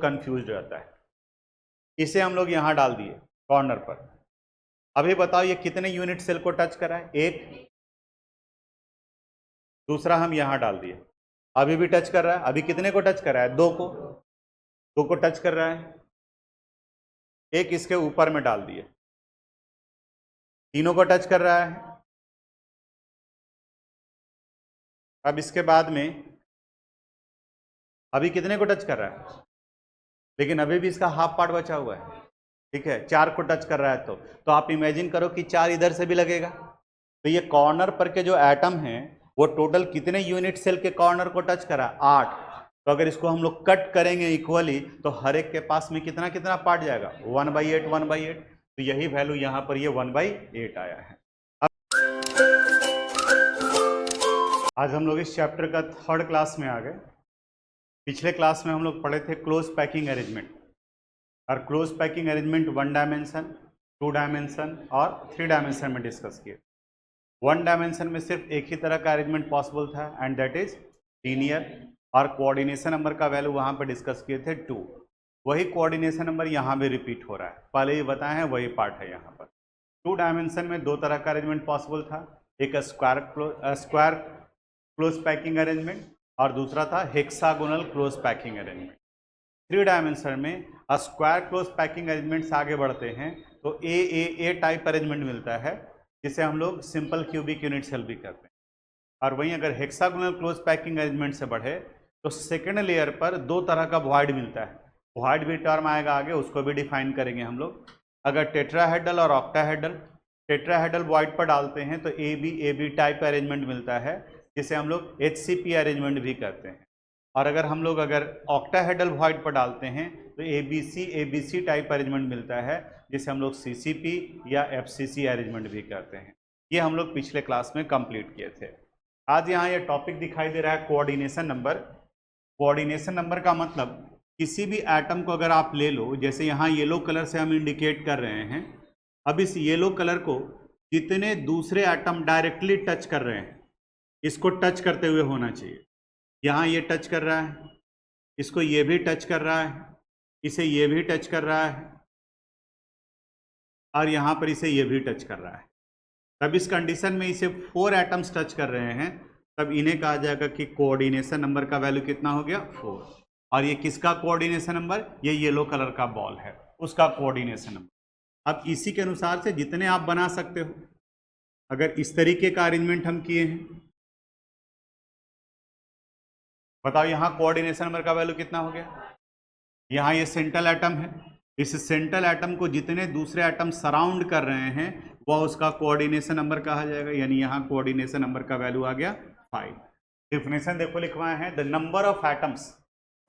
Confuse रहता है। इसे हम लोग यहाँ डाल दिए कॉर्नर पर। अभी बताओ ये कितने यूनिट सेल को टच कर रहा है? एक। दूसरा हम यहाँ डाल दिए, अभी भी टच कर रहा है। अभी कितने को टच कर रहा है? दो को टच कर रहा है। एक इसके ऊपर में डाल दिए, तीनों को टच कर रहा है। अब इसके बाद में अभी कितने को टच कर रहा है? लेकिन अभी भी इसका हाफ पार्ट बचा हुआ है, ठीक है। चार को टच कर रहा है तो आप इमेजिन करो कि चार इधर से भी लगेगा। तो ये कॉर्नर पर के जो एटम हैं वो टोटल कितने यूनिट सेल के कॉर्नर को टच करा? 8। तो अगर इसको हम लोग कट करेंगे इक्वली तो हर एक के पास में कितना कितना पार्ट जाएगा? 1/8 1/8। तो यही वैल्यू यहाँ पर ये 1/8 आया है। आज हम लोग इस चैप्टर का 3rd क्लास में आ गए। पिछले क्लास में हम लोग पढ़े थे क्लोज पैकिंग अरेंजमेंट, और close packing arrangement 1 dimension, 2 dimension और 3 डायमेंशन में डिस्कस किए। 1 डायमेंशन में सिर्फ एक ही तरह का अरेंजमेंट पॉसिबल था एंड दैट इज लीनियर, और कोऑर्डिनेशन नंबर का वैल्यू वहाँ पर डिस्कस किए थे 2। वही कोऑर्डिनेशन नंबर यहाँ भी रिपीट हो रहा है, पहले ही बताए हैं वही पार्ट है यहाँ पर। 2 डायमेंशन में 2 तरह का अरेंजमेंट पॉसिबल था, एक स्क्वायर क्लोज पैकिंग अरेंजमेंट और दूसरा था hexagonal close packing arrangement. 3 dimension में स्क्वायर क्लोज पैकिंग अरेंजमेंट से आगे बढ़ते हैं तो ए टाइप अरेंजमेंट मिलता है, जिसे हम लोग सिंपल क्यूबिक यूनिट सेल भी करते हैं। और वहीं अगर हेक्सागोनल क्लोज पैकिंग अरेंजमेंट से बढ़े तो सेकेंड लेयर पर 2 तरह का वॉइड मिलता है। वॉइड भी टर्म आएगा आगे, उसको भी डिफाइन करेंगे हम लोग। अगर टेट्राहेड्रल और ऑक्टाहेड्रल, टेट्राहेड्रल वॉइड पर डालते हैं तो ए बी टाइप अरेंजमेंट मिलता है, जिसे हम लोग HCP अरेंजमेंट भी करते हैं। और अगर हम लोग ऑक्टाहेड्रल वॉइड पर डालते हैं तो ABC टाइप अरेंजमेंट मिलता है, जिसे हम लोग CCP या FCC अरेंजमेंट भी करते हैं। ये हम लोग पिछले क्लास में कंप्लीट किए थे। आज यहाँ ये टॉपिक दिखाई दे रहा है कोऑर्डिनेशन नंबर। कोऑर्डिनेशन नंबर का मतलब किसी भी एटम को अगर आप ले लो, जैसे यहाँ येलो कलर से हम इंडिकेट कर रहे हैं, अब इस येलो कलर को जितने दूसरे एटम डायरेक्टली टच कर रहे हैं इसको टच करते हुए होना चाहिए। यहाँ ये टच कर रहा है, इसको ये भी टच कर रहा है, इसे ये भी टच कर रहा है, और यहाँ पर इसे ये भी टच कर रहा है। तब इस कंडीशन में इसे 4 एटम्स टच कर रहे हैं, तब इन्हें कहा जाएगा कि कोऑर्डिनेशन नंबर का वैल्यू कितना हो गया? 4। और ये किसका कोऑर्डिनेशन नंबर? ये येलो कलर का बॉल है, उसका कोऑर्डिनेशन नंबर। अब इसी के अनुसार से जितने आप बना सकते हो। अगर इस तरीके का अरेंजमेंट हम किए हैं, बताओ यहाँ कोऑर्डिनेशन नंबर का वैल्यू कितना हो गया? यहाँ ये सेंट्रल एटम है, इस सेंट्रल एटम को जितने दूसरे एटम सराउंड कर रहे हैं वह उसका कोऑर्डिनेशन नंबर कहा जाएगा। यानी यहाँ कोऑर्डिनेशन नंबर का वैल्यू आ गया 5। डिफिनेशन देखो लिखवाए हैं, the number of atoms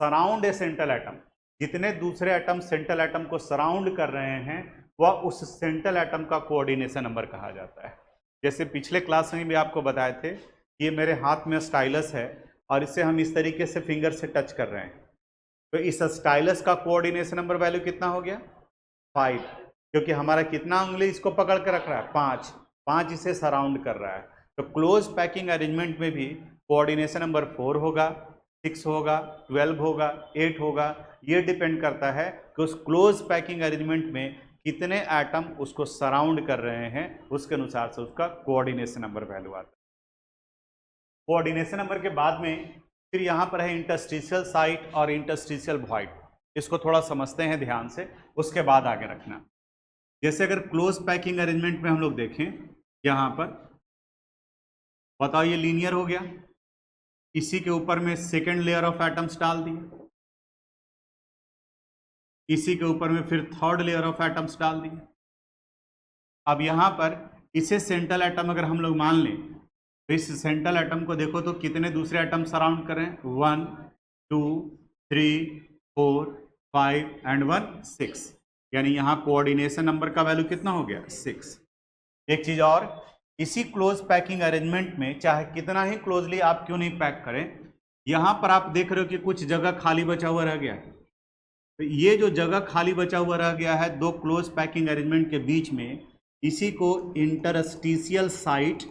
surround A central atom. जितने दूसरे एटम सेंट्रल एटम को सराउंड कर रहे हैं वह उस सेंट्रल एटम का कोऑर्डिनेशन नंबर कहा जाता है। जैसे पिछले क्लास में भी आपको बताए थे, ये मेरे हाथ में स्टाइलस है और इसे हम इस तरीके से फिंगर से टच कर रहे हैं, तो इस स्टाइलस का कोऑर्डिनेशन नंबर वैल्यू कितना हो गया? 5, क्योंकि हमारा कितना उंगली इसको पकड़ कर रख रहा है? 5 इसे सराउंड कर रहा है। तो क्लोज पैकिंग अरेंजमेंट में भी कोऑर्डिनेशन नंबर 4 होगा, 6 होगा, 12 होगा, 8 होगा। ये डिपेंड करता है कि उस क्लोज पैकिंग अरेंजमेंट में कितने एटम उसको सराउंड कर रहे हैं, उसके अनुसार से उसका कोऑर्डिनेशन नंबर वैल्यू आता है। कोऑर्डिनेशन नंबर के बाद में फिर यहाँ पर है इंटरस्टिशियल साइट और इंटरस्टिशियल वॉइड। इसको थोड़ा समझते हैं ध्यान से, उसके बाद आगे रखना। जैसे अगर क्लोज पैकिंग अरेंजमेंट में हम लोग देखें, यहाँ पर बताओ ये लीनियर हो गया, इसी के ऊपर में सेकेंड लेयर ऑफ एटम्स डाल दिए, इसी के ऊपर में फिर 3rd लेयर ऑफ एटम्स डाल दिए। अब यहाँ पर इसे सेंट्रल एटम अगर हम लोग मान लें तो इस सेंट्रल एटम को देखो तो कितने दूसरे एटम सराउंड कर रहे हैं? 1 2 3 4 5 एंड 1 6। यानी यहाँ कोऑर्डिनेशन नंबर का वैल्यू कितना हो गया? 6। एक चीज और, इसी क्लोज पैकिंग अरेंजमेंट में चाहे कितना ही क्लोजली आप क्यों नहीं पैक करें, यहाँ पर आप देख रहे हो कि कुछ जगह खाली बचा हुआ रह गया। तो ये जो जगह खाली बचा हुआ रह गया है 2 क्लोज पैकिंग अरेंजमेंट के बीच में, इसी को इंटरस्टिशियल साइट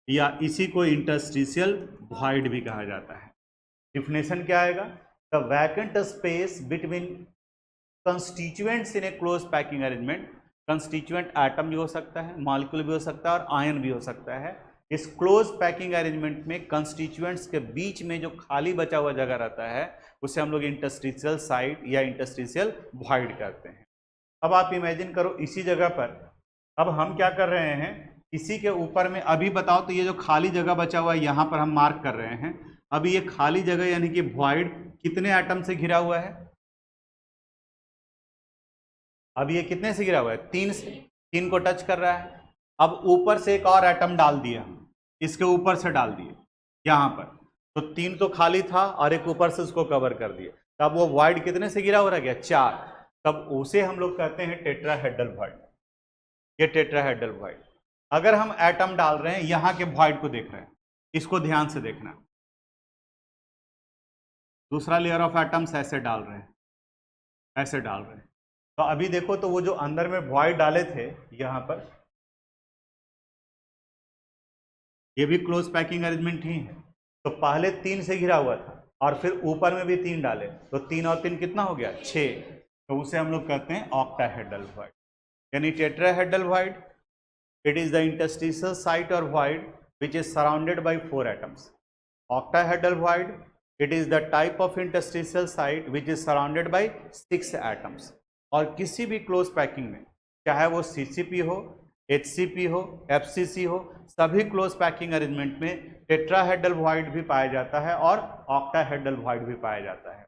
या इसी को इंटरस्टिशियल वॉइड भी कहा जाता है। डिफिनेशन क्या आएगा? The vacant space between constituents in a close packing arrangement, constituent atom भी हो सकता है, मॉलिक्यूल भी हो सकता है और आयन भी हो सकता है। इस क्लोज पैकिंग अरेंजमेंट में कंस्टिट्यूएंट्स के बीच में जो खाली बचा हुआ जगह रहता है उसे हम लोग इंटरस्टिशियल साइट या इंटरस्टिशियल वॉइड कहते हैं। अब आप इमेजिन करो इसी जगह पर अब हम क्या कर रहे हैं, इसी के ऊपर में अभी बताओ तो ये जो खाली जगह बचा हुआ है यहाँ पर हम मार्क कर रहे हैं। अभी ये खाली जगह यानी कि वॉइड कितने एटम से घिरा हुआ है? अब ये कितने से गिरा हुआ है? 3 से। 3 को टच कर रहा है। अब ऊपर से एक और एटम डाल दिया हम, इसके ऊपर से डाल दिए यहां पर, तो 3 तो खाली था और एक ऊपर से उसको कवर कर दिया, तब वो वॉइड कितने से गिरा हो रहा गया? 4। तब उसे हम लोग कहते हैं टेट्राहेड्रल वॉइड। ये टेट्राहेड्रल वॉइड। अगर हम एटम डाल रहे हैं, यहां के वॉइड को देख रहे हैं, इसको ध्यान से देखना, दूसरा लेयर ऑफ एटम्स ऐसे डाल रहे हैं, ऐसे डाल रहे हैं। तो अभी देखो तो वो जो अंदर में वॉइड डाले थे यहां पर, ये भी क्लोज पैकिंग अरेंजमेंट ही है। तो पहले 3 से घिरा हुआ था और फिर ऊपर में भी 3 डाले, तो 3 और 3 कितना हो गया? 6। तो उसे हम लोग कहते हैं ऑक्टाहेड्रल वॉइड। यानी tetrahedral void, it is the interstitial site और void which is surrounded by 4 atoms. Octahedral void, it is the type of interstitial site which is surrounded by 6 atoms. और किसी भी क्लोज पैकिंग में, चाहे वो CCP हो, HCP हो, FCC हो, सभी क्लोज पैकिंग अरेंजमेंट में टेट्राहेड्रल वॉइड भी पाया जाता है और ऑक्टाहेड्रल वॉइड भी पाया जाता है।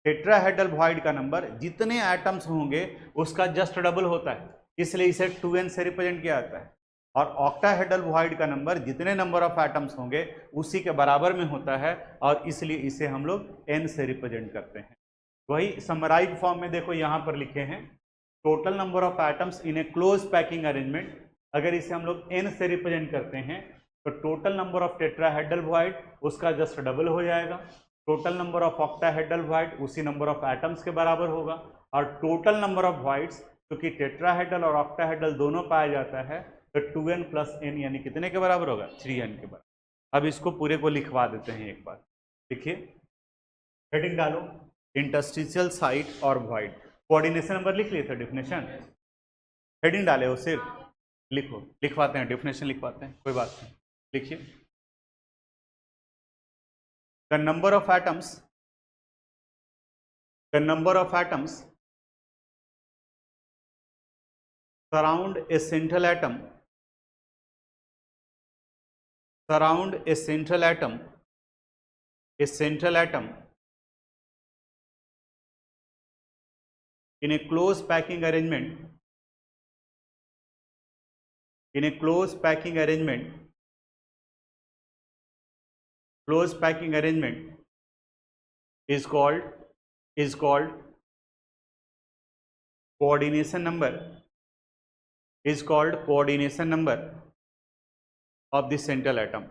टेट्राहेड्रल वॉइड का नंबर जितने एटम्स होंगे उसका जस्ट डबल होता है, इसलिए इसे 2n से रिप्रेजेंट किया जाता है। और ऑक्टाहेड्रल वॉइड का नंबर जितने नंबर ऑफ एटम्स होंगे उसी के बराबर में होता है और इसलिए इसे हम लोग n से रिप्रेजेंट करते हैं। वही समराइज फॉर्म में देखो यहां पर लिखे हैं, total number of atoms in a close packing arrangement. अगर इसे हम लोग n से रिप्रेजेंट करते हैं तो total number of tetrahedral void उसका जस्ट डबल हो जाएगा, total number of octahedral void उसी नंबर ऑफ एटम्स के बराबर होगा, और टोटल नंबर ऑफ वॉइड्स क्योंकि टेट्राहेड्रल और ऑक्टाहेड्रल दोनों पाया जाता है तो 2n + n यानी कितने के बराबर होगा? 3n के बराबर। अब इसको पूरे को लिखवा देते हैं एक बार, देखिए हेडिंग डालो, इंटरस्टिशियल साइट और वॉइड। कोऑर्डिनेशन नंबर लिख लिए थे, डेफिनेशन हेडिंग डाले हो, सिर्फ लिखो, लिखवाते हैं, डेफिनेशन लिखवाते हैं, कोई बात नहीं, लिखिए। The number of atoms, the number of atoms surround a central atom, surround a central atom, a central atom in a close packing arrangement, in a close packing arrangement, close packing arrangement is called coordination number, is called coordination number of the central atom,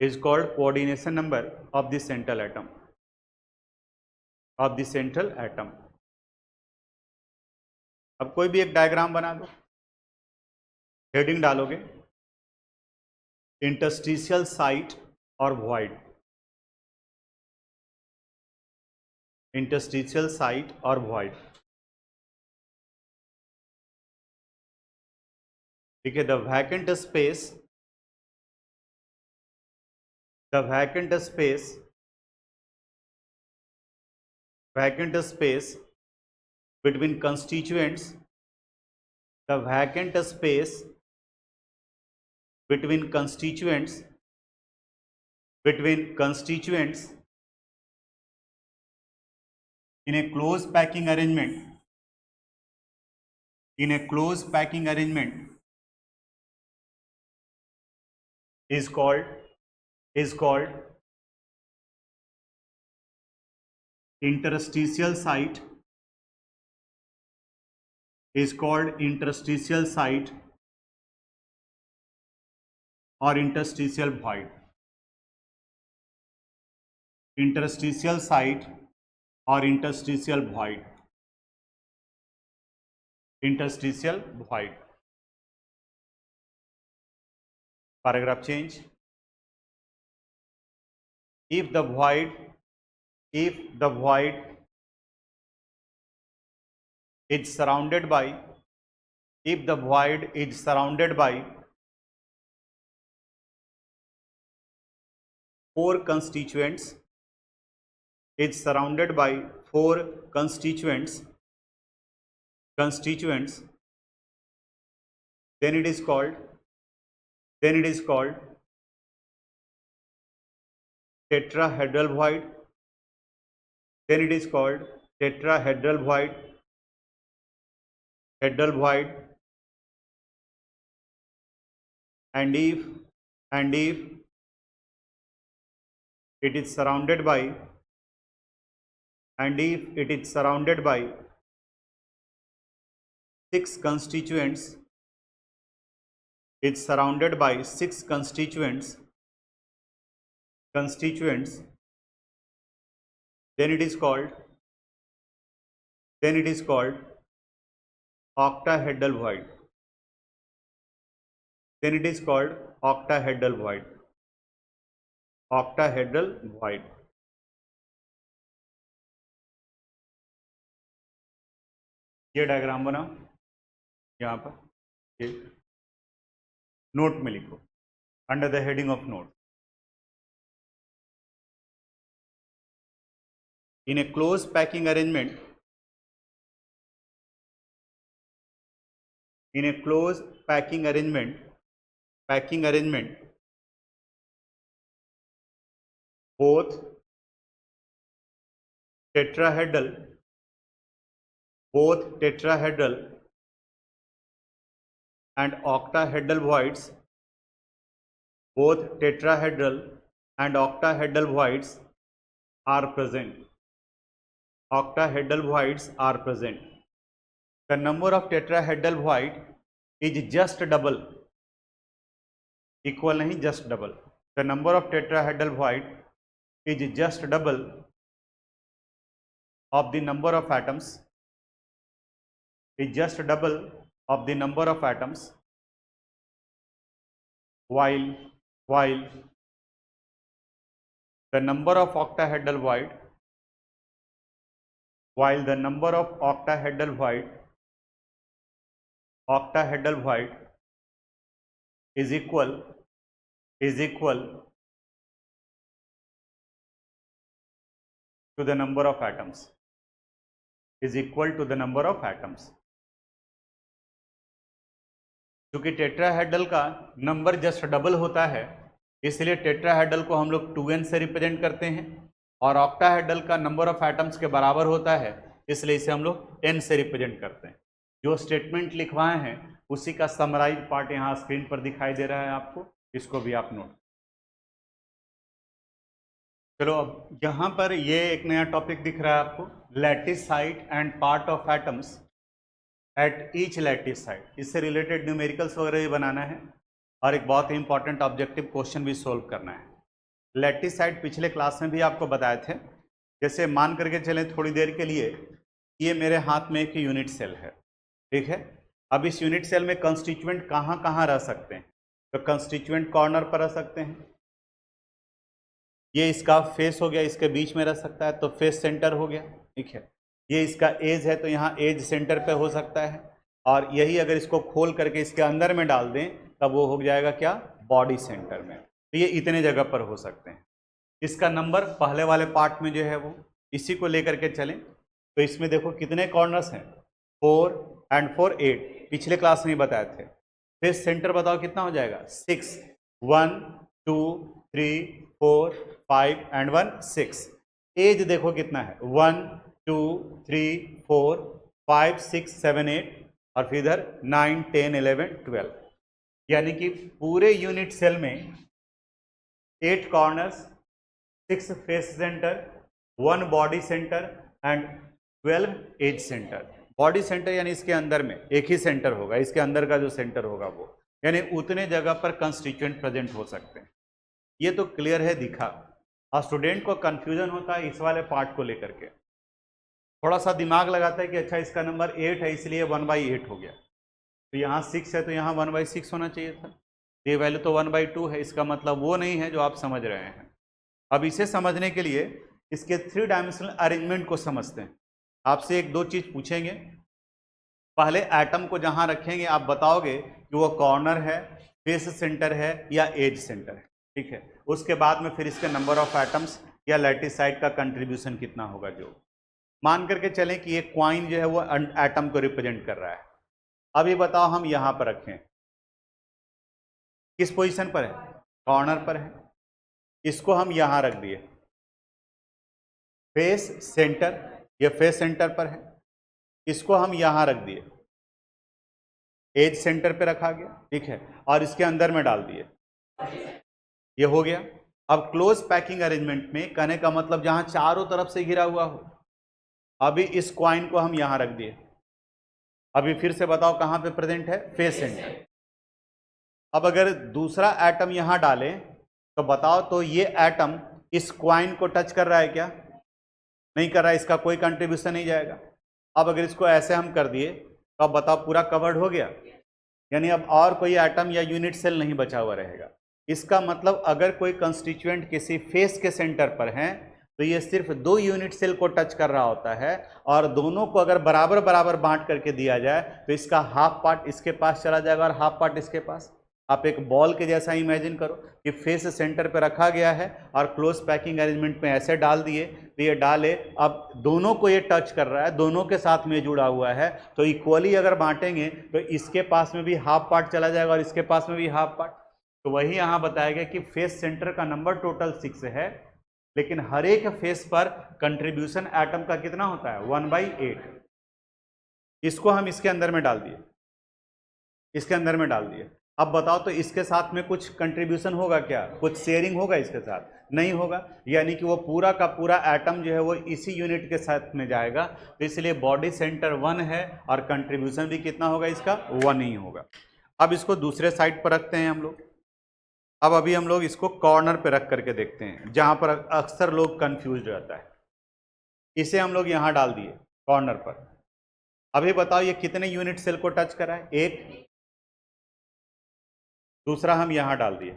is called coordination number of the central atom, of the central atom। अब कोई भी एक diagram बना दो, heading डालोगे interstitial site और void, interstitial site और void, ठीक है। The vacant space, the vacant space, vacant space between constituents, the vacant space between constituents, between constituents in a close packing arrangement, in a close packing arrangement is called interstitial site, is called interstitial site or interstitial void, interstitial site or interstitial void, interstitial void। Paragraph change, if the void is surrounded by four constituents, then it is called tetrahedral void. And if it is surrounded by six constituents, then it is called octahedral void. Octahedral void. ये diagram बनाओ, यहाँ पर ये note में लिखो under the heading of note. In a close packing arrangement, both tetrahedral and octahedral voids are present. The number of tetrahedral void is just double, equal नहीं, just double. The number of tetrahedral void is just double of the number of atoms, while the number of octahedral void is equal to the number of atoms. क्योंकि tetrahedral का number just double होता है, इसलिए tetrahedral को हम लोग 2n से represent करते हैं, और ऑक्टाहेड्रल का नंबर ऑफ एटम्स के बराबर होता है, इसलिए इसे हम लोग n से रिप्रेजेंट करते हैं. जो स्टेटमेंट लिखवाए हैं उसी का समराइज पार्ट यहाँ स्क्रीन पर दिखाई दे रहा है आपको, इसको भी आप नोट. चलो अब यहाँ पर ये एक नया टॉपिक दिख रहा है आपको, lattice site and part of atoms at each lattice site. इससे रिलेटेड न्यूमेरिकल्स वगैरह भी बनाना है और एक बहुत ही इंपॉर्टेंट ऑब्जेक्टिव क्वेश्चन भी सोल्व करना है. लैटिस साइट पिछले क्लास में भी आपको बताए थे. जैसे मान करके चलें थोड़ी देर के लिए, ये मेरे हाथ में एक यूनिट सेल है, ठीक है. अब इस यूनिट सेल में कंस्टिट्यूएंट कहाँ कहाँ रह सकते हैं? तो कंस्टिट्यूएंट कॉर्नर पर रह सकते हैं, ये इसका फेस हो गया, इसके बीच में रह सकता है तो फेस सेंटर हो गया, ठीक है. ये इसका एज है तो यहाँ एज सेंटर पे हो सकता है, और यही अगर इसको खोल करके इसके अंदर में डाल दें तब वो हो जाएगा क्या? बॉडी सेंटर में. तो ये इतने जगह पर हो सकते हैं. इसका नंबर पहले वाले पार्ट में जो है वो इसी को लेकर के चलें तो इसमें देखो कितने कॉर्नर्स हैं, 4 and 4 8, पिछले क्लास में ही बताए थे. फेस सेंटर बताओ कितना हो जाएगा? 6, 1 2 3 4 5 and 1 6. एज देखो कितना है, 1 2 3 4 5 6 7 8, और फिर इधर 9 10 11 12. यानी कि पूरे यूनिट सेल में 8 corners, 6 face centre, 1 body centre and 12 edge centre. Body centre यानी इसके अंदर में एक ही सेंटर होगा, इसके अंदर का जो सेंटर होगा वो, यानी उतने जगह पर कंस्टिट्यूएंट प्रेजेंट हो सकते हैं. ये तो क्लियर है, दिखा. और स्टूडेंट को कंफ्यूजन होता है इस वाले पार्ट को लेकर के, थोड़ा सा दिमाग लगाता है कि अच्छा इसका नंबर 8 है इसलिए 1/8 हो गया, तो यहाँ 6 है तो यहाँ 1/6 होना चाहिए था. ये वैल्यू तो 1/2 है, इसका मतलब वो नहीं है जो आप समझ रहे हैं. अब इसे समझने के लिए इसके 3 डायमेंशनल अरेंजमेंट को समझते हैं। आपसे एक दो चीज पूछेंगे। पहले एटम को जहां रखेंगे आप बताओगे कि वो कॉर्नर है, फेस सेंटर है या एज सेंटर है, ठीक है। उसके बाद में फिर इसके नंबर ऑफ एटम्स या लैटिसाइड का कंट्रीब्यूशन कितना होगा। जो मान करके चलें कि ये क्वाइन जो है वो एटम को रिप्रेजेंट कर रहा है। अब ये बताओ हम यहां पर रखें, किस पोजीशन पर है, कॉर्नर पर है। इसको हम यहां रख दिए, फेस सेंटर, ये फेस सेंटर पर है। इसको हम यहां रख दिए, एज सेंटर पे रखा गया, ठीक है। और इसके अंदर में डाल दिए, ये हो गया। अब क्लोज पैकिंग अरेंजमेंट में कहने का मतलब जहां चारों तरफ से घिरा हुआ हो। अभी इस क्वाइन को हम यहां रख दिए। अभी फिर से बताओ कहां पे प्रेजेंट है, फेस सेंटर। अब अगर दूसरा एटम यहां डालें तो बताओ, तो ये एटम इस क्वाइन को टच कर रहा है क्या? नहीं कर रहा है, इसका कोई कंट्रीब्यूशन नहीं जाएगा। अब अगर इसको ऐसे हम कर दिए तो अब बताओ पूरा कवर्ड हो गया, यानी अब और कोई एटम या यूनिट सेल नहीं बचा हुआ रहेगा। इसका मतलब अगर कोई कंस्टिट्यूएंट किसी फेस के सेंटर पर है तो ये सिर्फ 2 यूनिट सेल को टच कर रहा होता है, और दोनों को अगर बराबर बराबर बांट करके दिया जाए तो इसका हाफ पार्ट इसके पास चला जाएगा और हाफ पार्ट इसके पास। आप एक बॉल के जैसा इमेजिन करो कि फेस सेंटर पे रखा गया है और क्लोज पैकिंग अरेंजमेंट में ऐसे डाल दिए, तो ये डाले, अब दोनों को ये टच कर रहा है, दोनों के साथ में जुड़ा हुआ है, तो इक्वली अगर बांटेंगे तो इसके पास में भी हाफ पार्ट चला जाएगा और इसके पास में भी हाफ पार्ट। तो वही यहाँ बताया गया कि फेस सेंटर का नंबर टोटल 6 है, लेकिन हर एक फेस पर कंट्रीब्यूशन एटम का कितना होता है, 1/8। इसको हम इसके अंदर में डाल दिए, इसके अंदर में डाल दिए। अब बताओ तो इसके साथ में कुछ कंट्रीब्यूशन होगा क्या, कुछ शेयरिंग होगा इसके साथ? नहीं होगा, यानी कि वो पूरा का पूरा एटम जो है वो इसी यूनिट के साथ में जाएगा। तो इसलिए बॉडी सेंटर 1 है और कंट्रीब्यूशन भी कितना होगा इसका, 1 ही होगा। अब इसको दूसरे साइड पर रखते हैं हम लोग। अब अभी हम लोग इसको कॉर्नर पे रख करके देखते हैं, जहां पर अक्सर लोग कंफ्यूज रहता है। इसे हम लोग यहां डाल दिए कॉर्नर पर। अभी बताओ ये कितने यूनिट सेल को टच कर रहा है, 1। दूसरा हम यहां डाल दिए,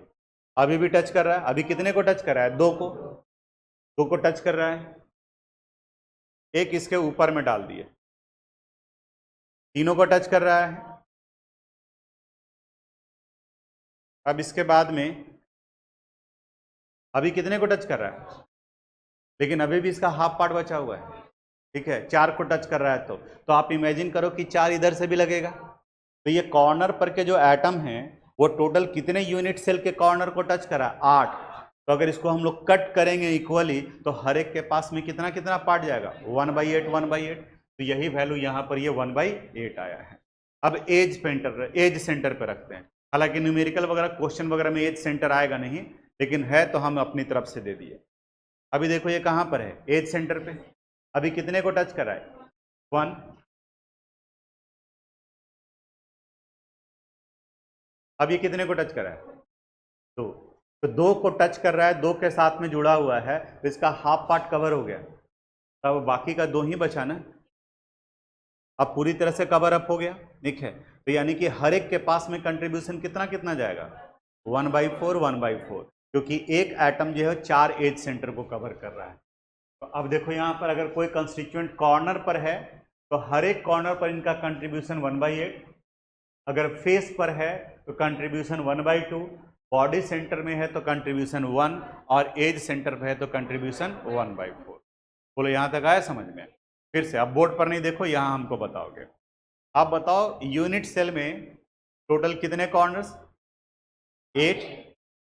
अभी भी टच कर रहा है। अभी कितने को टच कर रहा है, 2 को, 2 को टच कर रहा है। एक इसके ऊपर में डाल दिए, तीनों को टच कर रहा है। अब इसके बाद में अभी कितने को टच कर रहा है, लेकिन अभी भी इसका हाफ पार्ट बचा हुआ है, ठीक है। 4 को टच कर रहा है, तो आप इमेजिन करो कि 4 इधर से भी लगेगा। तो ये कॉर्नर पर के जो एटम हैं वो टोटल कितने यूनिट सेल के कॉर्नर को टच करा, 8। तो अगर इसको हम लोग कट करेंगे इक्वली तो हर एक के पास में कितना कितना पार्ट जाएगा, 1/8 1/8। तो यही वैल्यू यहाँ पर ये 1/8 आया है। अब एज सेंटर पे रखते हैं। हालांकि न्यूमेरिकल वगैरह क्वेश्चन वगैरह में एज सेंटर आएगा नहीं, लेकिन है तो हम अपनी तरफ से दे दिए। अभी देखो ये कहाँ पर है, एज सेंटर पे। अभी कितने को टच कर रहा है, 1। अब ये कितने को टच कर रहा है, 2। तो 2 को टच कर रहा है, 2 के साथ में जुड़ा हुआ है, तो इसका हाफ पार्ट कवर हो गया। अब बाकी का 2 ही बचा ना, अब पूरी तरह से कवर अप हो गया, ठीक है। तो यानी कि हर एक के पास में कंट्रीब्यूशन कितना कितना जाएगा, 1/4 1/4, क्योंकि एक एटम जो है 4 एज सेंटर को कवर कर रहा है। तो अब देखो यहाँ पर अगर कोई कंस्टिट्यूएंट कॉर्नर पर है तो हर एक कॉर्नर पर इनका कंट्रीब्यूशन 1/8। अगर फेस पर है तो कंट्रीब्यूशन 1/2, बॉडी सेंटर में है तो कंट्रीब्यूशन 1, और एज सेंटर पर है तो कंट्रीब्यूशन 1/4। बोलो यहाँ तक आया समझ में? फिर से अब बोर्ड पर नहीं देखो, यहाँ हमको बताओगे। आप बताओ यूनिट सेल में टोटल कितने कॉर्नर्स, 8।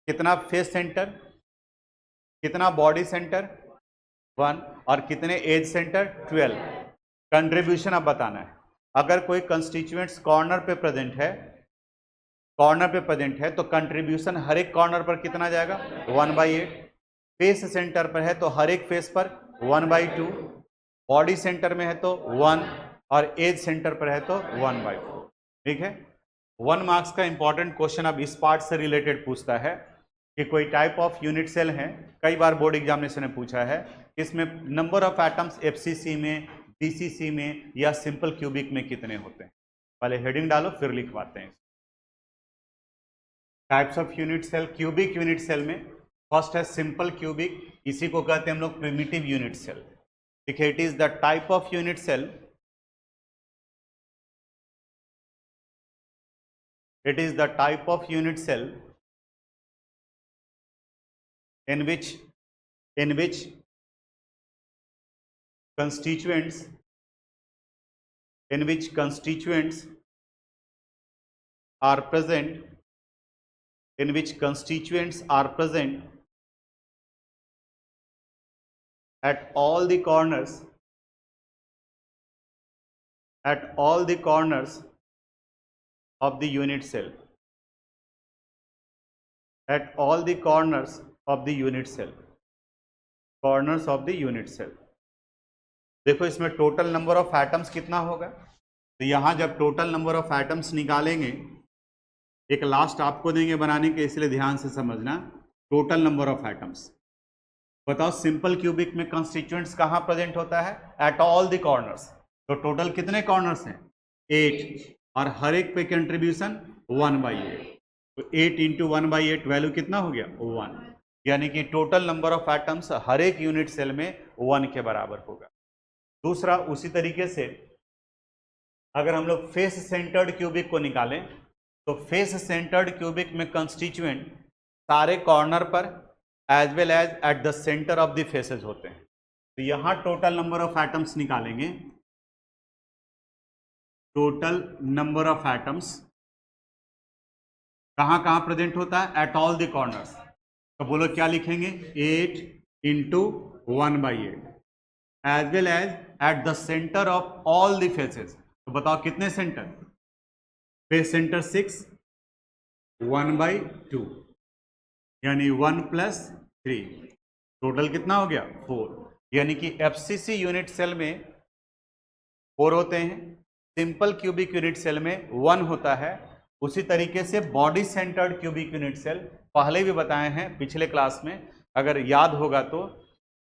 कितना फेस सेंटर, कितना बॉडी सेंटर, 1, और कितने एज सेंटर, 12। कंट्रीब्यूशन अब बताना है। अगर कोई कंस्टिट्यूएंट्स कॉर्नर पे प्रेजेंट है तो कंट्रीब्यूशन हर एक कॉर्नर पर कितना जाएगा, 1/8। फेस सेंटर पर है तो हर एक फेस पर 1/2, बॉडी सेंटर में है तो 1, और एज सेंटर पर है तो 1/4, ठीक है। 1 मार्क्स का इंपॉर्टेंट क्वेश्चन अब इस पार्ट से रिलेटेड पूछता है कि कोई टाइप ऑफ यूनिट सेल है, कई बार बोर्ड एग्जामिनेशन में पूछा है, इसमें नंबर ऑफ एटम्स एफसीसी में, बीसीसी में या सिंपल क्यूबिक में कितने होते हैं। पहले हेडिंग डालो फिर लिखवाते हैं। Types of unit cell, cubic unit cell में फर्स्ट है सिंपल क्यूबिक, इसी को कहते हैं हम लोग प्रिमिटिव यूनिट सेल। देखिए, it is the type of unit cell, it is the type of unit cell in which constituents are present, in which constituents are present at all the corners of the unit cell, at all the corners of the unit cell, corners of the unit cell। देखो, इसमें total number of atoms कितना होगा, तो यहां जब total number of atoms निकालेंगे, एक last आपको देंगे बनाने के, इसलिए ध्यान से समझना। टोटल नंबर ऑफ एटम्स बताओ, सिंपल क्यूबिक में कंस्टिट्यूएंट्स कहां प्रेजेंट होता है, एट ऑल द कॉर्नर्स। तो टोटल कितने कॉर्नर्स हैं, 8, और हर एक पे कंट्रीब्यूशन 1/8, तो 8 इंटू 1/8 वैल्यू कितना हो गया, 1, यानी कि टोटल नंबर ऑफ एटम्स हर एक यूनिट सेल में 1 के बराबर होगा। दूसरा, उसी तरीके से अगर हम लोग फेस सेंटर्ड क्यूबिक को निकालें, तो फेस सेंटर्ड क्यूबिक में कंस्टिट्यूएंट सारे कॉर्नर पर as well as at the centre of the faces होते हैं। तो यहां टोटल नंबर ऑफ एटम्स निकालेंगे, टोटल नंबर ऑफ एटम्स कहां कहां प्रेजेंट होता है, एट ऑल द कॉर्नर्स। तो बोलो क्या लिखेंगे, 8 into 1/8 as well as at the centre of all the faces. तो बताओ कितने सेंटर, फेस सेंटर 6, 1/2, यानी 1 + 3, टोटल कितना हो गया, 4, यानी कि एफसीसी यूनिट सेल में 4 होते हैं, सिंपल क्यूबिक यूनिट सेल में 1 होता है। उसी तरीके से body centred cubic unit cell पहले भी बताए हैं पिछले क्लास में, अगर याद होगा तो,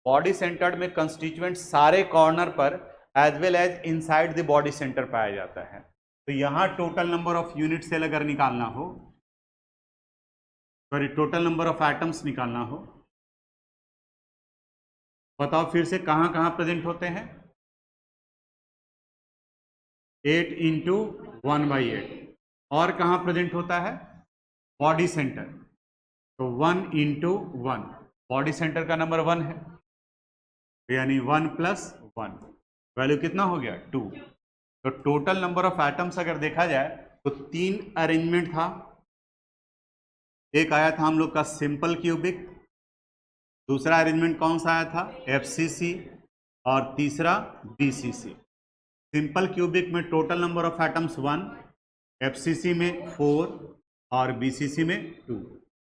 बॉडी सेंटर्ड में कंस्टिट्यूएंट सारे कॉर्नर पर as well as inside the body centre पाया जाता है। तो यहां total number of unit cell अगर निकालना हो, sorry total number of atoms निकालना हो, बताओ फिर से कहां कहां प्रेजेंट होते हैं, 8 इंटू 1/8, और कहां प्रेजेंट होता है, बॉडी सेंटर, तो 1 इंटू 1, बॉडी सेंटर का नंबर 1 है, यानी 1 + 1, वैल्यू कितना हो गया, 2। तो टोटल नंबर ऑफ एटम्स अगर देखा जाए तो 3 अरेंजमेंट था, एक आया था हम लोग का सिंपल क्यूबिक, दूसरा अरेंजमेंट कौन सा आया था, एफसीसी, और तीसरा बीसीसी। सिंपल क्यूबिक में total number of atoms 1, FCC में 4 और बीसीसी में 2।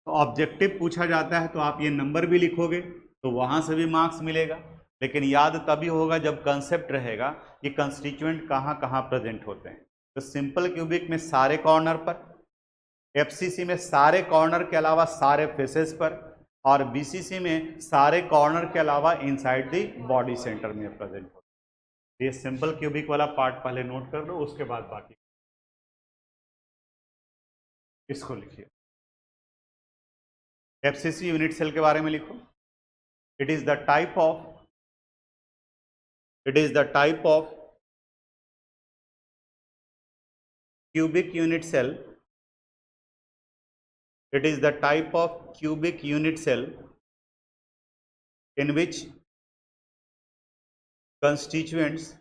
तो ऑब्जेक्टिव पूछा जाता है तो आप ये नंबर भी लिखोगे तो वहां से भी मार्क्स मिलेगा, लेकिन याद तभी होगा जब कंसेप्ट रहेगा कि कंस्टिट्यूएंट कहाँ कहाँ प्रेजेंट होते हैं। तो सिंपल क्यूबिक में सारे कॉर्नर पर, एफसीसी में सारे कॉर्नर के अलावा सारे फेसेस पर, और बीसीसी में सारे कॉर्नर के अलावा इनसाइड द बॉडी सेंटर में प्रेजेंट होते हैं। ये सिंपल क्यूबिक वाला पार्ट पहले नोट कर लो, उसके बाद बाकी इसको लिखिए। एफसीसी यूनिट सेल के बारे में लिखो, it is the type of cubic unit cell, it is the type of cubic unit cell in which constituents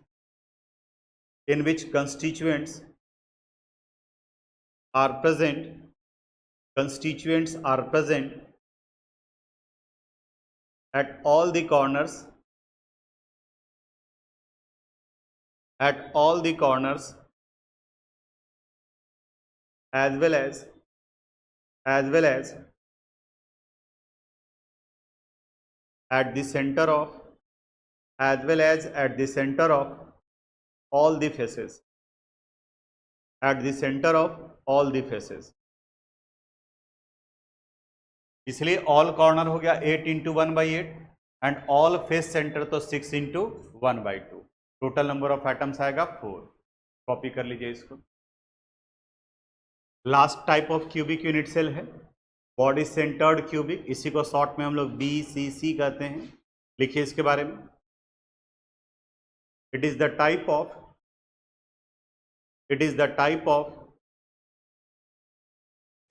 are present at all the corners as well as at the center of all the faces, इसलिए all corner हो गया 8 into 1/8 and all face centre तो 6 into 1/2। Total number of atoms आएगा 4। Copy कर लीजिए इसको। Last type of cubic unit cell है body centred cubic, इसी को शॉर्ट में हम लोग BCC कहते हैं। लिखिए इसके बारे में। It is the type of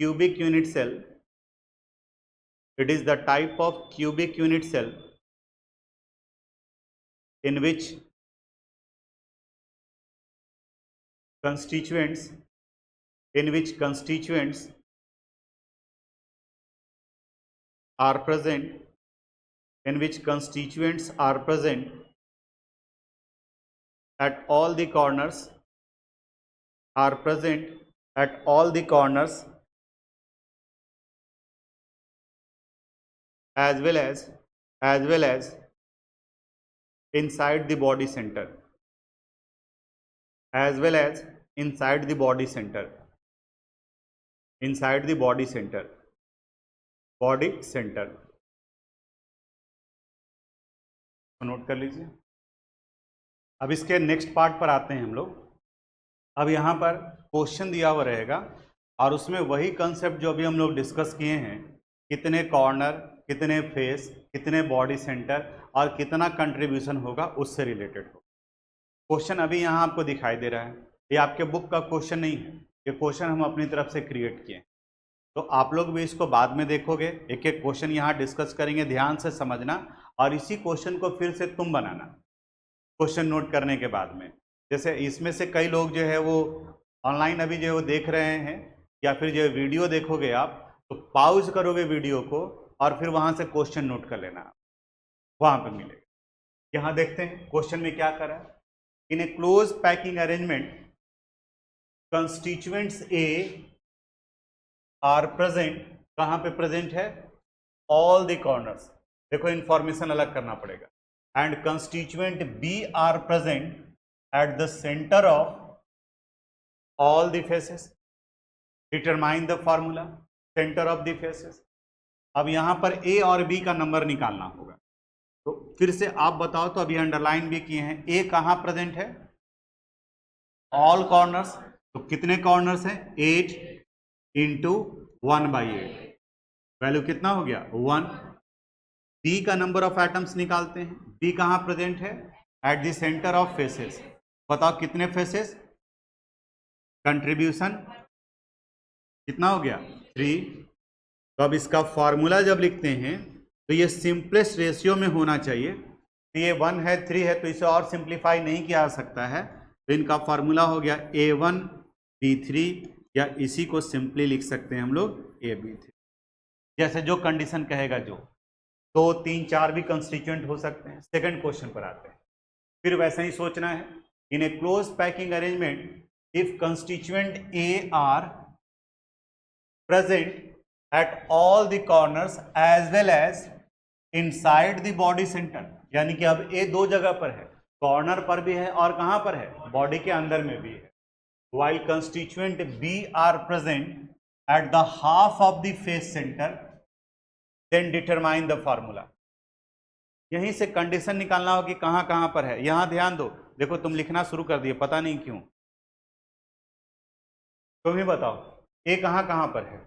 cubic unit cell. It is the type of cubic unit cell in which constituents are present at all the corners as well as inside the body center, body center। Note कर लीजिए। अब इसके next part पर आते हैं हम लोग। अब यहाँ पर क्वेश्चन दिया हुआ रहेगा और उसमें वही कंसेप्ट जो अभी हम लोग डिस्कस किए हैं, कितने कॉर्नर, कितने फेस, कितने बॉडी सेंटर और कितना कंट्रीब्यूशन होगा, उससे रिलेटेड हो। क्वेश्चन अभी यहाँ आपको दिखाई दे रहा है, ये आपके बुक का क्वेश्चन नहीं है, ये क्वेश्चन हम अपनी तरफ से क्रिएट किए। तो आप लोग भी इसको बाद में देखोगे, एक एक क्वेश्चन यहाँ डिस्कस करेंगे, ध्यान से समझना और इसी क्वेश्चन को फिर से तुम बनाना क्वेश्चन नोट करने के बाद में। जैसे इसमें से कई लोग जो है वो ऑनलाइन अभी जो है वो देख रहे हैं, या फिर जो वीडियो देखोगे आप तो पॉज करोगे वीडियो को और फिर वहाँ से क्वेश्चन नोट कर लेना, वहाँ पर मिलेगा। यहाँ देखते हैं क्वेश्चन में क्या करा है। In a close packing arrangement constituents A are present, कहाँ पे प्रेजेंट है, ऑल द कॉर्नर्स। देखो इंफॉर्मेशन अलग करना पड़ेगा। And constituent B are present at the centre of all the faces. Determine the formula centre of the faces. अब यहां पर ए और बी का नंबर निकालना होगा, तो फिर से आप बताओ। तो अभी अंडरलाइन भी किए हैं। ए कहां प्रेजेंट है, ऑल कॉर्नर्स। तो कितने कॉर्नर्स हैं, 8 इंटू 1/8, वैल्यू कितना हो गया 1। बी का नंबर ऑफ एटम्स निकालते हैं। बी कहां प्रेजेंट है, eight the centre of faces. बताओ कितने फेसेस, कंट्रीब्यूशन कितना हो गया 3। तो अब इसका फॉर्मूला जब लिखते हैं तो ये सिंपलेस्ट रेशियो में होना चाहिए। तो ये 1 है, 3 है, तो इसे और सिंप्लीफाई नहीं किया जा सकता है। तो इनका फॉर्मूला हो गया A1 B3, या इसी को सिंपली लिख सकते हैं हम लोग AB3। जैसे जो कंडीशन कहेगा, जो 2, 3, 4 भी कंस्टिट्यूएंट हो सकते हैं। सेकंड क्वेश्चन पर आते हैं। फिर वैसा ही सोचना है। In a close packing arrangement if constituent A are present at all the corners as well as inside the body centre, यानी कि अब ए दो जगह पर है, कॉर्नर पर भी है और कहां पर है, बॉडी के अंदर में भी है। while constituent B are present at the half of the face center, then determine the formula। यहीं से कंडीशन निकालना हो कि कहां कहां पर है। यहां ध्यान दो, देखो तुम लिखना शुरू कर दिए, पता नहीं क्यों। तुम ही बताओ ए कहां कहां पर है।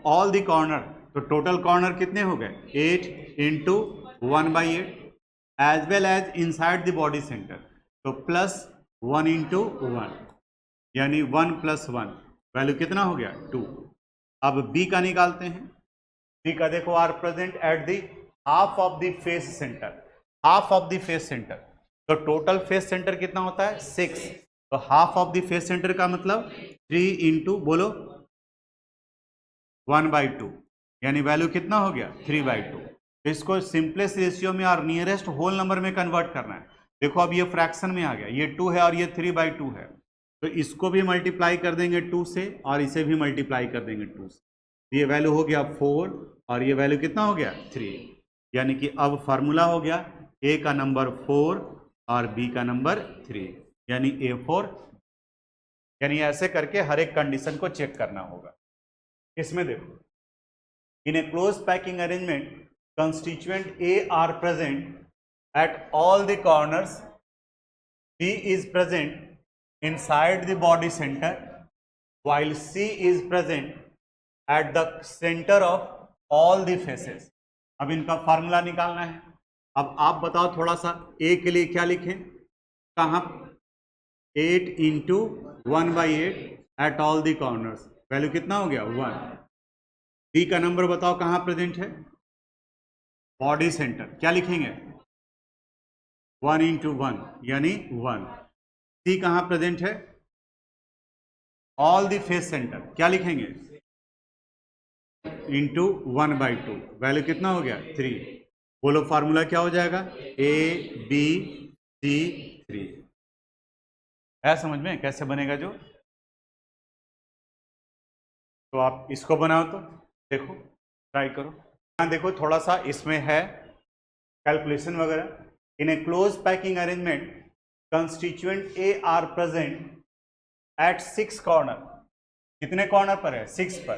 ऑल द कॉर्नर, तो टोटल कॉर्नर कितने हो गए, 8 into 1/8, as well as inside the body centre, तो प्लस 1 इंटू 1, यानी 1 + 1, वैल्यू कितना हो गया 2। अब बी का निकालते हैं। बी का देखो are present at the half of the face centre, half of the face centre, तो टोटल फेस सेंटर कितना होता है 6, तो half of the face centre का मतलब 3 इंटू बोलो 1/2, यानी वैल्यू कितना हो गया 3/2। तो इसको सिंपलेस्ट रेशियो में और नियरेस्ट होल नंबर में कन्वर्ट करना है। देखो अब ये फ्रैक्शन में आ गया, ये 2 है और ये 3/2 है, तो इसको भी मल्टीप्लाई कर देंगे 2 से और इसे भी मल्टीप्लाई कर देंगे 2 से, तो ये वैल्यू हो गया 4 और ये वैल्यू कितना हो गया 3, यानी कि अब फार्मूला हो गया ए का नंबर 4 और बी का नंबर 3, यानी A4। यानी ऐसे करके हर एक कंडीशन को चेक करना होगा। इसमें देखो, in a close packing arrangement constituent A are present at all the corners, B is present inside the body center while C is present at the center of all the faces. अब इनका formula निकालना है. अब आप बताओ थोड़ा सा, A के लिए क्या लिखें, कहाँ 8 into 1/8 at all the corners, value कितना हो गया 1. बी का नंबर बताओ कहाँ प्रेजेंट है, बॉडी सेंटर, क्या लिखेंगे 1 इंटू 1 यानी 1. सी कहाँ प्रेजेंट है, ऑल द फेस सेंटर, क्या लिखेंगे इंटू 1/2, वैल्यू कितना हो गया 3. बोलो फार्मूला क्या हो जाएगा, ABC3. है समझ में कैसे बनेगा जो, तो आप इसको बनाओ तो देखो, ट्राई करो. हाँ देखो थोड़ा सा इसमें है कैलकुलेशन वगैरह. In a close packing arrangement constituent A are present at 6 corner. कितने कॉर्नर पर है, 6 पर.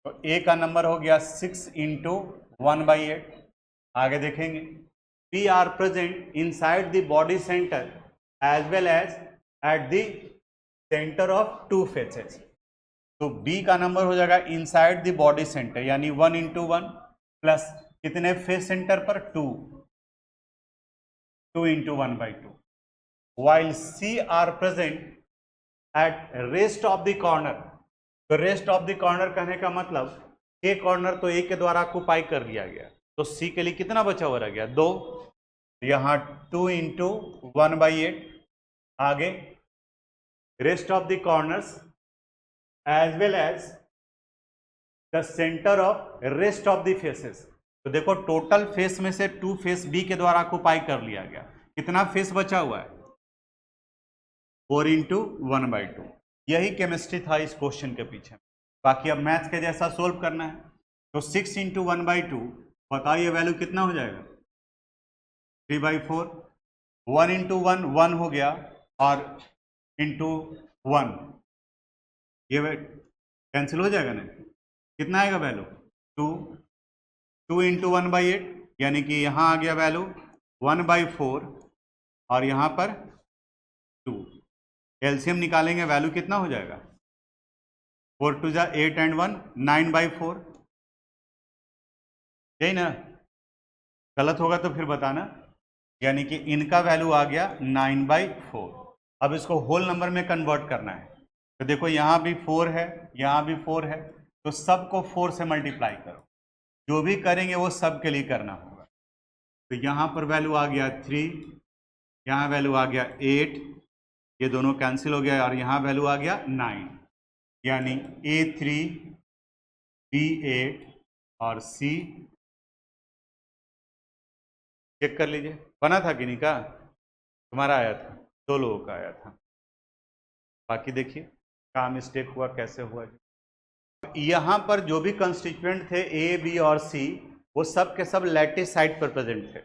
तो ए का नंबर हो गया 6 इंटू 1/8. आगे देखेंगे, P are present inside the body centre as well as at the centre of 2 faces. तो बी का नंबर हो जाएगा इनसाइड द बॉडी सेंटर यानी 1 इंटू 1 प्लस कितने फेस सेंटर पर 2 into 1/2. While C are present at rest of the corner. तो rest of the corner कहने का मतलब के कॉर्नर तो ए के द्वारा ऑक्युपाई कर लिया गया, तो सी के लिए कितना बचा हुआ रह गया 2. यहाँ 2 इंटू 1/8. आगे rest of the corners as well as the centre of rest of the faces. तो देखो टोटल फेस में से 2 फेस बी के द्वारा ऑक्युपाई कर लिया गया, कितना फेस बचा हुआ है 4 इंटू 1/2. यही केमिस्ट्री था इस क्वेश्चन के पीछे. बाकी अब मैथ्स के जैसा सोल्व करना है. तो 6 इंटू 1/2 बताइए वैल्यू कितना हो जाएगा 3/4. 1 इंटू 1 1 हो गया और इंटू 1 ये कैंसिल हो जाएगा ना, कितना आएगा वैल्यू 2. 2 इंटू 1/8 यानी कि यहाँ आ गया वैल्यू 1/4 और यहाँ पर 2. एलसीएम निकालेंगे वैल्यू कितना हो जाएगा 4 2 जा 8 एंड 1 9/4. यही ना, गलत होगा तो फिर बताना. यानी कि इनका वैल्यू आ गया 9/4. अब इसको होल नंबर में कन्वर्ट करना है. तो देखो यहाँ भी 4 है, यहाँ भी 4 है, तो सबको 4 से मल्टीप्लाई करो. जो भी करेंगे वो सब के लिए करना होगा. तो यहाँ पर वैल्यू आ गया 3, यहाँ वैल्यू आ गया 8, ये दोनों कैंसिल हो गया और यहाँ वैल्यू आ गया 9. यानी A3 B8 और C चेक कर लीजिए बना था कि नहीं का, तुम्हारा आया था, 2 लोगों का आया था. बाकी देखिए क्या मिस्टेक हुआ कैसे हुआ. यहाँ पर जो भी कंस्टिट्यूएंट थे ए बी और सी वो सब के सब लैटिस साइड पर प्रेजेंट थे.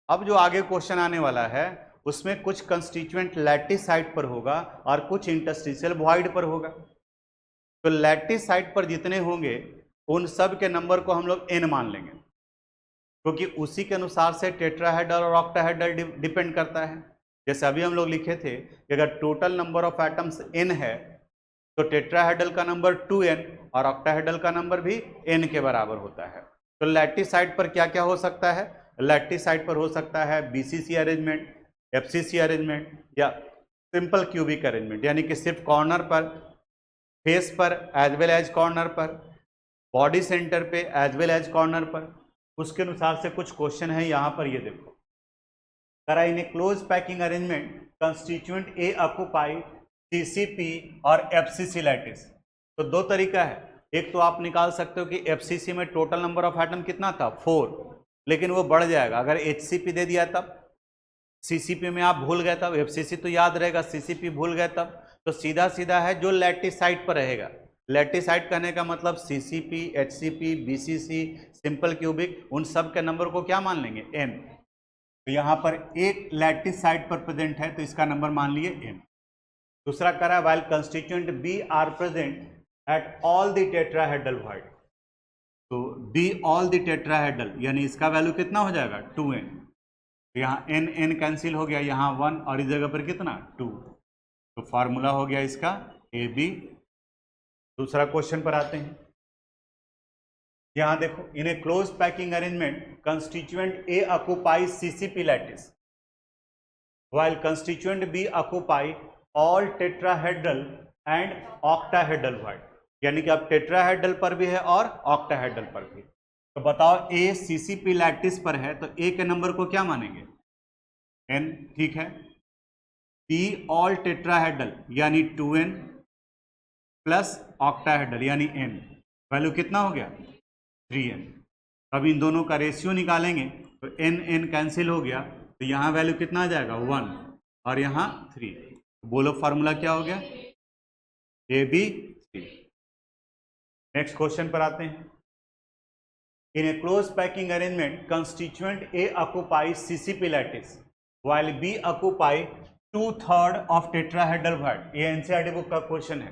अब जो आगे क्वेश्चन आने वाला है उसमें कुछ कंस्टिट्यूएंट लैटिस साइड पर होगा और कुछ इंटरस्टिशियल वॉइड पर होगा. तो लैटिस साइड पर जितने होंगे उन सब के नंबर को हम लोग n मान लेंगे, क्योंकि उसी के अनुसार से टेट्राहेड्रल और ऑक्टाहेड्रल डिपेंड करता है. जैसे अभी हम लोग लिखे थे कि अगर total number of atoms n है तो टेट्राहेड्रल का नंबर 2n और ऑक्टाहेड्रल का नंबर भी n के बराबर होता है. तो लैटिस साइड पर क्या क्या हो सकता है, लैटिस साइड पर हो सकता है बीसीसी अरेंजमेंट, एफसीसी अरेंजमेंट या सिंपल क्यूबिक अरेंजमेंट, यानी कि सिर्फ कॉर्नर पर, फेस पर एज वेल एज कॉर्नर पर, बॉडी सेंटर पे एज वेल एज कॉर्नर पर. उसके अनुसार से कुछ क्वेश्चन है यहाँ पर. ये देखो, करा इन a close packing arrangement constituent A occupy CCP और एफसीसी लैटिस. तो 2 तरीका है. एक तो आप निकाल सकते हो कि एफसीसी में टोटल नंबर ऑफ एटम कितना था 4, लेकिन वो बढ़ जाएगा अगर एचसीपी दे दिया तब. सीसीपी में आप भूल गए तब, एफसीसी तो याद रहेगा, सीसीपी भूल गए तब. तो सीधा सीधा है जो लैटिस साइड पर रहेगा. लैटिस साइड कहने का मतलब CCP, HCP, BCC, simple cubic, उन सब के नंबर को क्या मान लेंगे n. तो यहाँ पर एक लैटिस साइड पर प्रेजेंट है तो इसका नंबर मान लिए n. दूसरा करा while constituent B are present at all the tetrahedral void. तो बी ऑल द टेट्राहेड्रल यानी इसका वैल्यू कितना हो जाएगा 2n. तो यहाँ n n कैंसिल हो गया, यहाँ 1 और इस जगह पर कितना 2. तो फार्मूला हो गया इसका ए बी। दूसरा क्वेश्चन पर आते हैं। यहां देखो, in a close packing arrangement constituent A occupy CCP lattice while constituent B occupy all tetrahedral and octahedral void, यानी कि अब टेट्राहेड्रल पर भी है और ऑक्टाहेड्रल पर भी। तो बताओ A सीसीपी लैटिस पर है तो A के नंबर को क्या मानेंगे? N, ठीक है। B ऑल टेट्राहेड्रल यानी 2N प्लस ऑक्टाहेड्रल यानी N, वैल्यू कितना हो गया? 3N। अब इन दोनों का रेशियो निकालेंगे तो N N कैंसिल हो गया, तो यहाँ वैल्यू कितना आ जाएगा? 1 और यहाँ 3। बोलो फार्मूला क्या हो गया? AB3। नेक्स्ट क्वेश्चन पर आते हैं। In a close packing arrangement constituent A occupy CCP lattice while B occupy 2/3 of tetrahedral void। ये एनसीईआरटी बुक का क्वेश्चन है।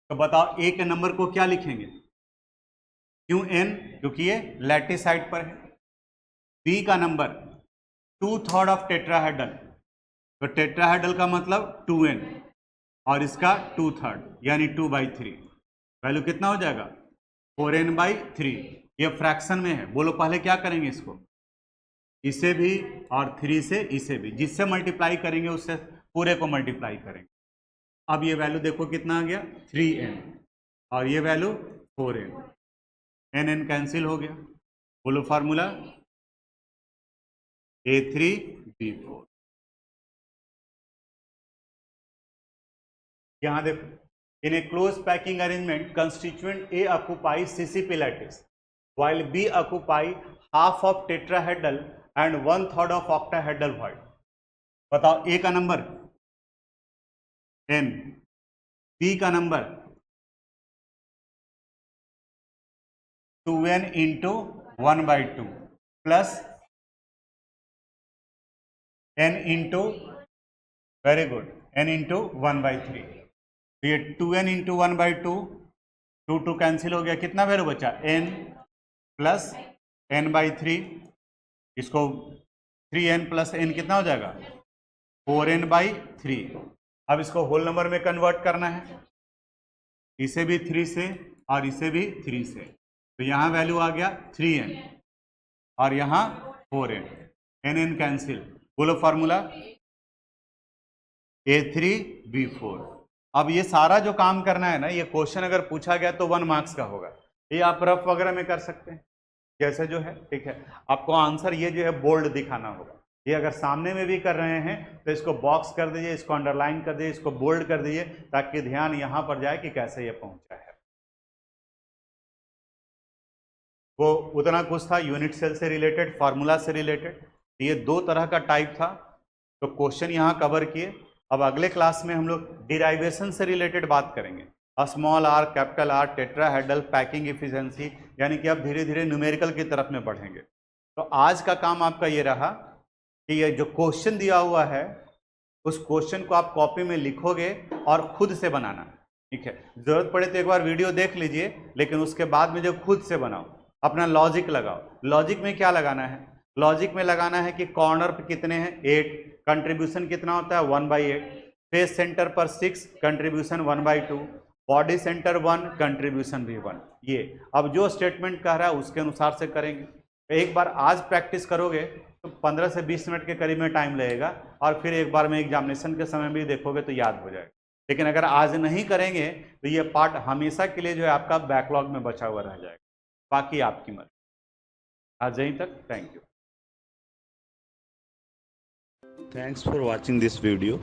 तो बताओ A के नंबर को क्या लिखेंगे? क्यों N? क्योंकि ये लैटिस साइड पर है। B का नंबर 2/3 ऑफ टेट्राहेड्रल, तो टेट्राहेड्रल का मतलब 2N और इसका 2/3 यानी 2/3। वैल्यू कितना हो जाएगा? 4N/3। ये फ्रैक्शन में है। बोलो पहले क्या करेंगे? इसको इसे भी और 3 से इसे भी, जिससे मल्टीप्लाई करेंगे उससे पूरे को मल्टीप्लाई करेंगे। अब ये वैल्यू देखो कितना आ गया? 3N और ये वैल्यू 4N। NN कैंसिल हो गया। बोलो फार्मूला A3B4। यहां देखो, in a close packing arrangement constituent A occupy CCP lattice while B occupy half of tetrahedral and 1/3 of octahedral void। बताओ A का नंबर N, B का number 2N into 1/2 plus N into, very good, N into 1/3। तो ये 2N into 1/2, 2 cancel हो गया, कितना value बचा? N plus N/3। इसको 3N प्लस N कितना हो जाएगा? 4N/3। अब इसको होल नंबर में कन्वर्ट करना है, इसे भी 3 से और इसे भी 3 से। तो यहाँ वैल्यू आ गया 3N और यहाँ 4N। NN cancel. बोलो फार्मूला A3B4। अब ये सारा जो काम करना है ना, ये क्वेश्चन अगर पूछा गया तो 1 मार्क्स का होगा। ये आप रफ वगैरह में कर सकते हैं जैसे जो है, ठीक है। आपको आंसर ये जो है बोल्ड दिखाना होगा। ये अगर सामने में भी कर रहे हैं तो इसको बॉक्स कर दीजिए, इसको अंडरलाइन कर दीजिए, इसको बोल्ड कर दीजिए, ताकि ध्यान यहाँ पर जाए कि कैसे ये पहुंचा है। वो उतना कुछ था यूनिट सेल से रिलेटेड, फार्मूला से रिलेटेड। ये 2 तरह का टाइप था, तो क्वेश्चन यहाँ कवर किए। अब अगले क्लास में हम लोग डिराइवेशन से रिलेटेड बात करेंगे। Small R, capital R, tetrahedral, packing efficiency, यानी कि अब धीरे धीरे न्यूमेरिकल की तरफ में बढ़ेंगे। तो आज का काम आपका ये रहा कि ये जो क्वेश्चन दिया हुआ है उस क्वेश्चन को आप कॉपी में लिखोगे और खुद से बनाना, ठीक है। जरूरत पड़े तो एक बार वीडियो देख लीजिए, लेकिन उसके बाद में जो खुद से बनाओ, अपना लॉजिक लगाओ। लॉजिक में क्या लगाना है? लॉजिक में लगाना है कि कॉर्नर पे कितने हैं? 8, कंट्रीब्यूशन कितना होता है? 1/8, फेस सेंटर पर 6, कंट्रीब्यूशन 1/2, बॉडी सेंटर 1, कंट्रीब्यूशन भी 1। ये अब जो स्टेटमेंट कह रहा है उसके अनुसार से करेंगे। एक बार आज प्रैक्टिस करोगे तो 15 से 20 मिनट के करीब में टाइम लगेगा, और फिर एक बार में एग्जामिनेशन के समय भी देखोगे तो याद हो जाएगा। लेकिन अगर आज नहीं करेंगे तो ये पार्ट हमेशा के लिए जो है आपका बैकलॉग में बचा हुआ रह जाएगा। बाकी आपकी मर्जी। आज यहीं तक, thank you. Thanks for watching this video.